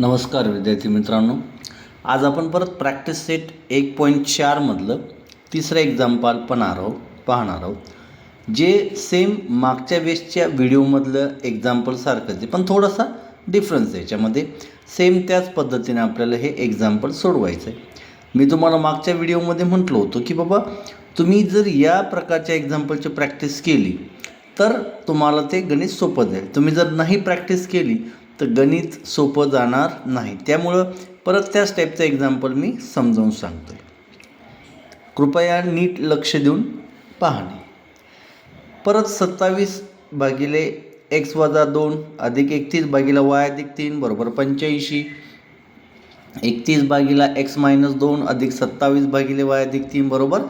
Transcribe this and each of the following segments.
नमस्कार विद्यार्थी मित्रांनो, आज आपण परत प्रॅक्टिस सेट 1.4 मधलं तिसरं एक्झाम्पल पाहणार आहोत जे सेम मागच्या वेळेसच्या व्हिडिओमधलं एक्झाम्पल सारखंच आहे, पण थोडासा डिफरन्स आहे. याच्यामध्ये सेम त्याच पद्धतीने आपल्याला हे एक्झाम्पल सोडवायचं आहे. मी तुम्हाला मागच्या व्हिडिओमध्ये म्हटलं होतं की बाबा तुम्ही जर या प्रकारच्या एक्झाम्पलची प्रॅक्टिस केली तर तुम्हाला ते गणित सोपं जाईल. तुम्ही जर नाही प्रॅक्टिस केली तर गणित सोपं जाणार नाही. त्यामुळं परत त्याच टाईपचं एक्झाम्पल मी समजावून सांगतो आहे. कृपया नीट लक्ष देऊन पाहणे. परत 27 भागिले x वजा 2 अधिक 31 भागिले y अधिक 3 बरोबर 85. 31 भागिले x मायनस 2 अधिक 27 भागिले y अधिक 3 बरोबर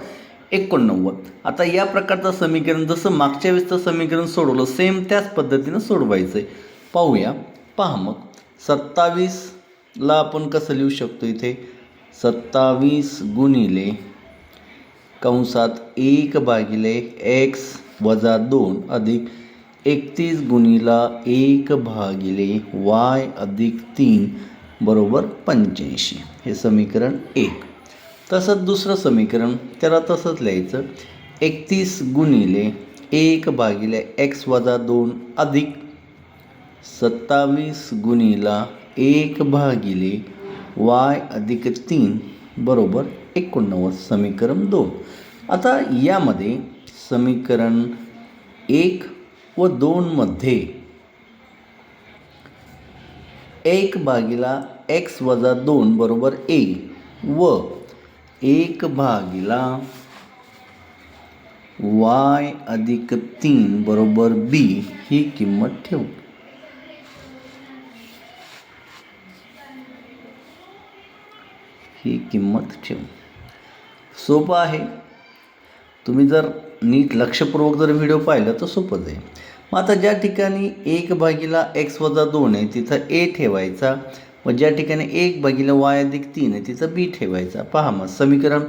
89. आता या प्रकारचं समीकरण जसं मागच्या वेळेसचं समीकरण सोडवलं सेम त्याच पद्धतीनं सोडवायचं आहे. पाहूया. पहा मग 27ला आपण कसं लिहू शकतो. इथे 27 गुणिले कंसात 1 भागिले x वजा 2 अधिक 31 गुणिला 1 भागिले y अधिक 3 बरोबर 85. हे समीकरण 1. तसंच दुसरं समीकरण त्याला तसंच लिहायचं. 31 गुणिले 1 भागिले x वजा 2 अधिक 27 गुणिला 1 भागिले y अधिक 3 बरोबर 89. समीकरण 2. आता यामध्ये समीकरण 1 व 2 मध्ये 1 भागिला x वजा 2 बरोबर a व 1 भागिला y अधिक 3 बरोबर b ही किंमत ठेवू. सोपं आहे. तुम्ही जर नीट लक्षपूर्वक जर व्हिडिओ पाहिला तर सोपंच आहे. मग आता ज्या ठिकाणी 1 भागिला x वजा 2 आहे तिथं a ठेवायचा व ज्या ठिकाणी 1 भागिला y अधिक 3 आहे तिथं b ठेवायचा. पहा मग समीकरण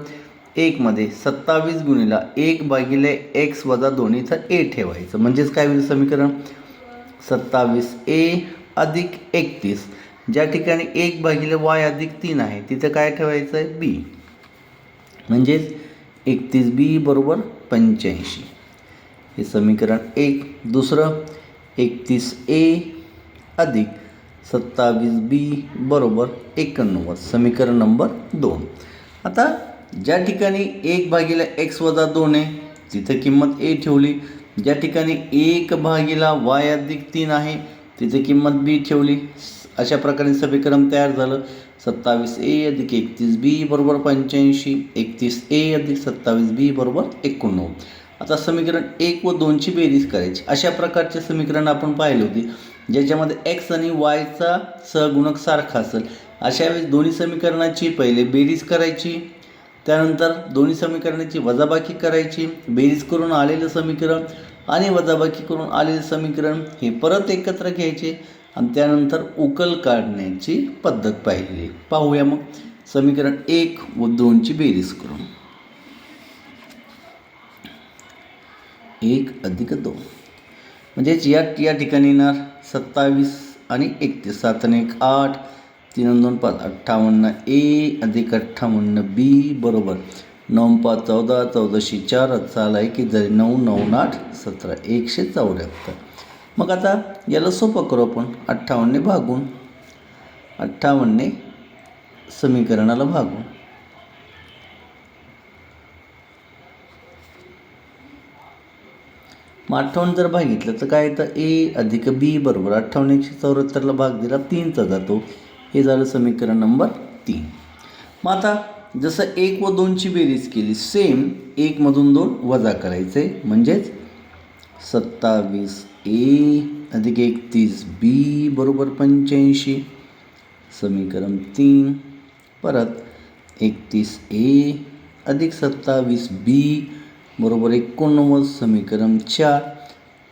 1 मध्ये 27 गुणिला 1 भागिले x वजा 2 इथं a ठेवायचं. म्हणजेच काय होईल समीकरण 27a अधिक 31. ज्या ठिकाणी 1 भागिले y अधिक 3 आहे तिथं काय ठेवायचं आहे b. म्हणजेच 31b बरोबर 85. हे समीकरण 1. दुसरं 31a अधिक 27b बरोबर 89. समीकरण नंबर 2. आता ज्या ठिकाणी 1 भागिले x वजा 2 आहे तिथं किंमत a ठेवली. ज्या ठिकाणी 1 भागिला y अधिक 3 आहे तिथे किंमत b ठेवली. अशा प्रकारे समीकरण तयार झालं. 27a अधिक 31b बरोबर 85. 31a अधिक 27b बरोबर 89. आता समीकरण 1 व 2ची बेरीज करायची. अशा प्रकारचे समीकरण आपण पाहिले होते ज्याच्यामध्ये x आणि yचा सहगुणक सारखा असेल. अशा वेळेस दोन्ही समीकरणाची पहिले बेरीज करायची, त्यानंतर दोन्ही समीकरणाची वजाबाकी करायची. बेरीज करून आलेलं समीकरण आणि वजाबाकी करून आलेलं समीकरण हे परत एकत्र घ्यायचे आणि त्यानंतर उकल काढण्याची पद्धत पाहिली. पाहूया मग समीकरण 1 व 2ची बेरीज करून. 1 अधिक 2 म्हणजेच या ठिकाणी येणार 27 आणि 31. 7 आणि 1 8, 3 आणि 2 5, 58a अधिक 58b बरोबर 9 5 14, 14शी 4 चाल आहे की जरी 9 9 8 17 174. मग आता याला सोपं करू आपण. 58ने भागून 58ने समीकरणाला भागून मग 58 जर भागितलं तर काय येतं a अधिक b बरोबर 58 174ला भाग दिला 3चा जातो. हे झालं समीकरण नंबर 3. मग आता जसं 1 व 2ची बेरीज केली सेम 1 मधून 2 वजा करायचे. म्हणजेच 27a अधिक 31b बरोबर 85. समीकरण 3. परत 31a अधिक 27b बरोबर 89. समीकरण 4.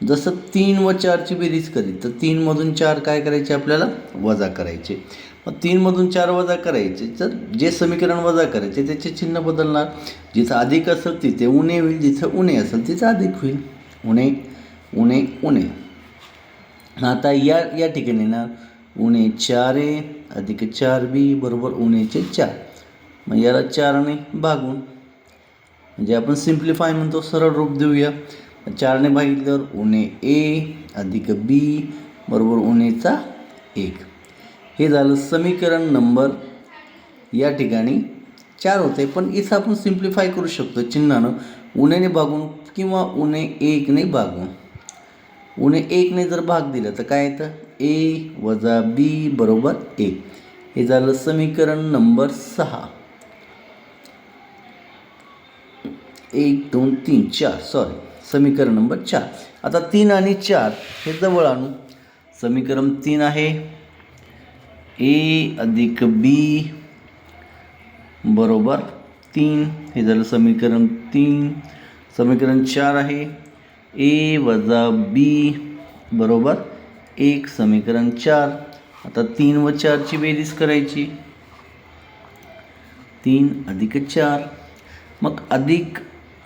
जसं 3 व 4ची बेरीज करी तर 3 मधून 4 काय करायचे आपल्याला वजा करायचे. मग 3 मधून 4 वजा करायचे तर जे समीकरण वजा करायचे त्याचे चिन्ह बदलणार. जिथं अधिक असेल तिथे उणे होईल, जिथं उणे असेल तिथं अधिक होईल. उणे उणे उणे. आता या ठिकाणी ना उणे 4a अधिक 4b बरोबर उणेचे 4. मग याला 4ने भागून म्हणजे आपण सिम्प्लिफाय म्हणतो, सरळ रूप देऊया. 4ने भागितल्यावर उणे a अधिक b बरोबर उणेचा 1. हे झालं समीकरण नंबर या ठिकाणी 4 होते. पण इथं आपण सिम्प्लिफाय करू शकतो चिन्हानं, उणेने भागून किंवा उणे 1ने भागून. उणे 1ने जर भाग दिला तर काय येतं, a वजा b बरोबर 1. हे झालं समीकरण नंबर 6. 1 2 3 4 समीकरण नंबर 4. आता 3 आणि 4 हे जवळ आणू. समीकरण 3 आहे a अधिक b बरोबर 3. हे झालं समीकरण 3. समीकरण 4 आहे a वजा b बरोबर 1. समीकरण 4. आता 3 व 4ची बेरीज करायची. 3 अधिक 4 मग अधिक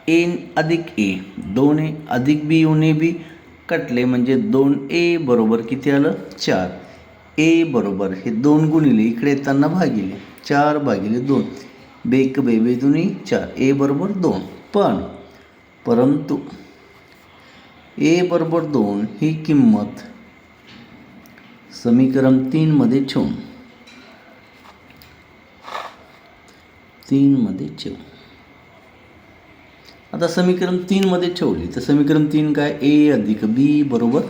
a अधिक a 2a अधिक b उणे b कटले म्हणजे 2a बरोबर किती आलं 4. a बरोबर हे 2 गुणिले इकडे येताना भागिले 4 भागिले 2 बेक बेबे दुनी 4. a बरोबर 2. परंतु a बरोबर 2 ही किंमत समीकरण 3 मध्ये ठेवून 3 मध्ये ठेवू. आता समीकरण 3 मध्ये ठेवली तर समीकरण 3 काय, a अधिक b बरोबर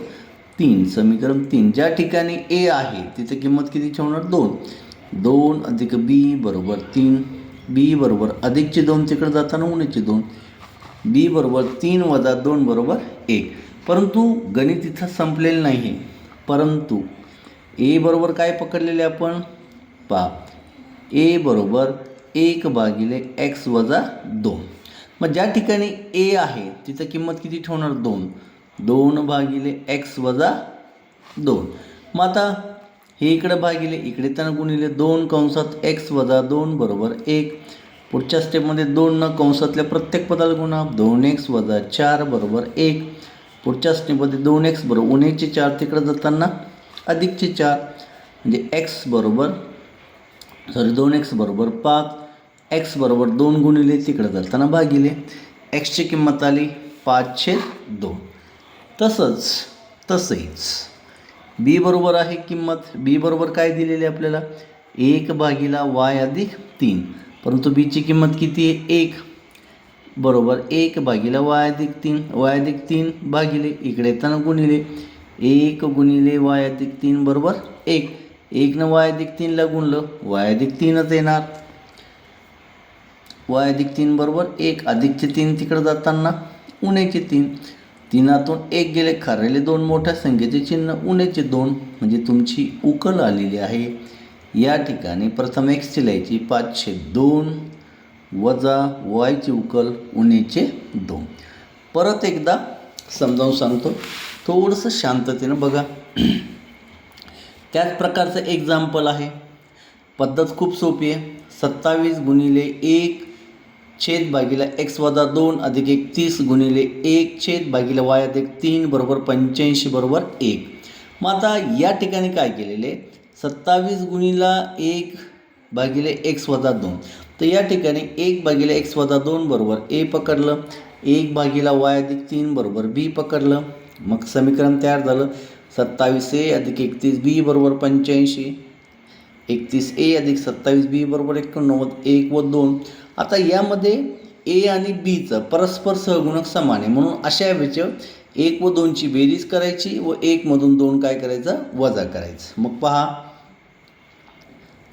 3. समीकरण 3 ज्या ठिकाणी a आहे तिथे किंमत किती ठेवणार 2. 2 अधिक b बरोबर 3. b बरोबर अधिकचे 2 तिकडे जाताना उणेचे 2. b बरोबर 3 वजा 2 बरोबर 1. परंतु गणित इथं संपलेलं नाही. परंतु a बरोबर काय पकडलेले आपण पहा, a बरोबर 1 भागिले x वजा 2. मग ज्या ठिकाणी a आहे तिथं किंमत किती ठेवणार 2. 2 भागिले x वजा 2. मग आता हे इकडे भागिले इकडे त्यांना गुणिले 2 कंसात x वजा 2 बरोबर 1. पुढच्या स्टेपमध्ये 2 न कंसातल्या प्रत्येक पदाला गुणा 2x वजा 4 बरोबर 1. पुढच्या स्टेपमध्ये 2x बरोबर उणेचे 4 तिकडे जाताना अधिकचे 4 म्हणजे x बरोबर 2x बरोबर 5. x बरोबर 2 गुणिले तिकडे जाताना भागिले xची किंमत आली 5/2. तसेच b बरोबर आहे किंमत, b बरोबर काय दिलेली आपल्याला 1 भागिला y अधिक 3. परंतु b ची किंमत किती आहे 1 बरोबर 1 भागिला y अधिक 3. y अधिक 3 भागिले इकडे येताना गुणिले 1 गुणिले y अधिक 3 बरोबर 1. 1 न y अधिक 3ला गुणलं y अधिक 3च येणार. y अधिक 3 बरोबर 1. अधिकचे 3 तिकडे जाताना उणेचे 3. 3तून 1 गेले खारेले 2 मोठ्या संख्येचे चिन्ह उणेचे 2 म्हणजे तुमची उकल आलेली आहे. या ठिकाणी प्रथम x ची लिहायची 5/2 वजा y ची उकल उणेचे 2. परत एकदा समजावून सांगतो, थोडंसं शांततेनं बघा. त्याच प्रकारचं एक्झाम्पल आहे. पद्धत खूप सोपी आहे. 27 गुणिले 1 छेद भागिले x वजा 2 अधिक 31 गुणिले 1 छेद भागिले y अधिक 3 बरोबर 85 बरोबर 1. मग आता या ठिकाणी काय केलेले 27 गुणिला 1 भागिले x वजा 2. तर या ठिकाणी 1 भागिले x वजा 2 बरोबर a पकडलं. 1 भागिला y अधिक 3 बरोबर b पकडलं. मग समीकरण तयार झालं. 27a अधिक 31b बरोबर 85. 31a अधिक 27b बरोबर 89. 1 व 2. आता यामध्ये a आणि bचं परस्पर सहगुणक समान आहे म्हणून अशा ऐवजी 1 व 2ची बेरीज करायची व 1 मधून 2 काय करायचं वजा करायचं. मग पहा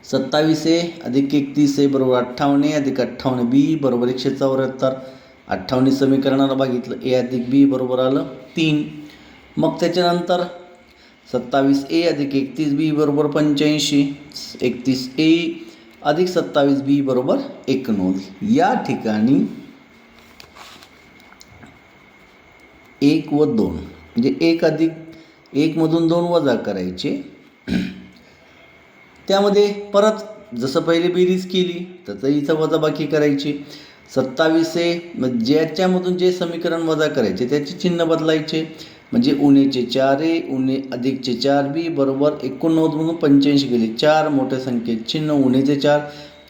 27a अधिक 31a बरोबर 58a अधिक 58b बरोबर 174. 58 समीकरणाला बघितलं a अधिक b बरोबर आलं 3. मग त्याच्यानंतर 27a अधिक 31b बरोबर 85. 31a अधिक 27b बरोबर 89. या ठिकाणी 1 व 2 म्हणजे 1 अधिक 1 मधून 2 वजा करायचे. त्यामध्ये परत जसं पहिले बेरीज केली तर इथं वजाबाकी करायची. 27a ज्याच्यामधून जे समीकरण वजा करायचे त्याचे चिन्ह बदलायचे. म्हणजे उणेचे 4a उणे अधिकचे 4b बरोबर 89 म्हणून 85 गेले. 4 मोठ्या संख्येत चिन्ह उणेचे 4,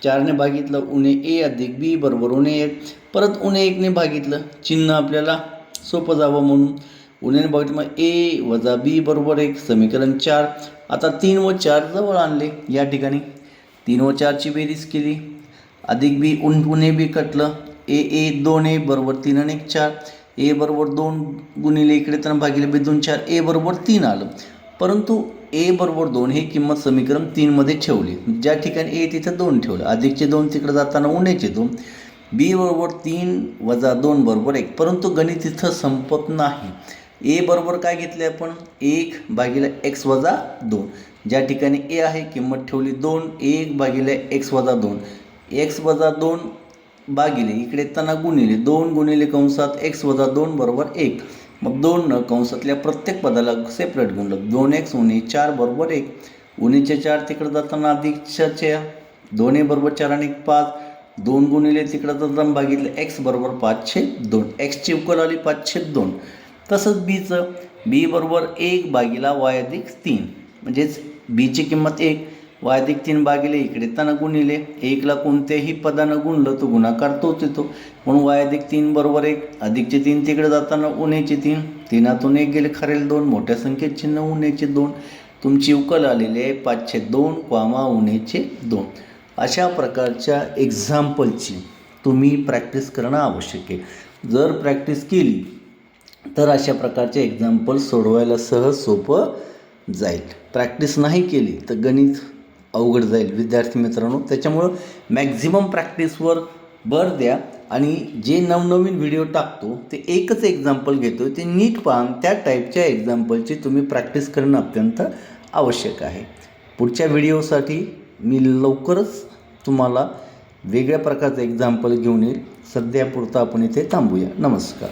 4ने भागितलं उणे a अधिक b बरोबर उणे 1. परत उणे 1ने भागितलं, चिन्ह आपल्याला सोपं जावं म्हणून उणे भागितलं मग a वजा b बरोबर 1. समीकरण 4. आता 3 व 4 जवळ आणले. या ठिकाणी 3 व 4ची बेरीज केली, अधिक b उणे b कटलं, a 2a बरोबर 3 आणि 1 4. a बरोबर 2 गुणिले इकडे तर भागिले b 2 4, a बरोबर 3 आलं. परंतु a बरोबर 2 ही किंमत समीकरण 3मध्ये ठेवली. ज्या ठिकाणी a तिथं 2 ठेवलं, अधिकचे 2 तिकडे जाताना उणेचे 2, b बरोबर 3 वजा 2 बरोबर 1. परंतु गणित तिथं संपत नाही. a बरोबर काय घेतले आपण, 1 भागिले x वजा 2. ज्या ठिकाणी a आहे किंमत ठेवली 2, 1 भागिले x वजा 2, x वजा 2 भागिले इकडे येताना गुणिले 2 गुणिले कंसात x वजा 2 बरोबर 1. मग 2 न कंसातल्या प्रत्येक पदाला सेपरेट गुणलं, 2x उणे 4 बरोबर 1. उणेचे 4 तिकडे जाताना अधिकच्या 2a बरोबर 4 आणि 1 5. 2 गुणिले तिकडे जाताना भागितले x बरोबर 5/2. xची उकल आली 5/2. तसंच b बरोबर 1 भागिला y अधिक 3, म्हणजेच बीची किंमत 1, y अधिक 3 भागिले इकडे येताना गुणिले 1ला कोणत्याही पदानं गुणलं तर गुणाकार तोच येतो, म्हणून y अधिक 3 बरोबर 1. अधिकचे 3 तिकडे जाताना उणेचे 3, 3तून 1 गेले खालील 2, मोठ्या संख्येत चिन्ह उणेचे 2. तुमची उकल आलेली आहे 5/2 उणेचे 2. अशा प्रकारच्या एक्झाम्पलची तुम्ही प्रॅक्टिस करणं आवश्यक आहे. जर प्रॅक्टिस केली तर अशा प्रकारचे एक्झाम्पल सोडवायला सहज सोपं जाईल. प्रॅक्टिस नाही केली तर गणित अवघड जाईल विद्यार्थी मित्रांनो. त्याच्यामुळं मॅक्झिमम प्रॅक्टिसवर भर द्या आणि जे नवनवीन व्हिडिओ टाकतो ते एकच एक्झाम्पल घेतो ते नीट पहा. त्या टाईपच्या एक्झाम्पलची तुम्ही प्रॅक्टिस करणं अत्यंत आवश्यक आहे. पुढच्या व्हिडिओसाठी मी लवकरच तुम्हाला वेगळ्या प्रकारचं एक्झाम्पल घेऊन येईल. सध्यापुरतं आपण इथे थांबूया. नमस्कार.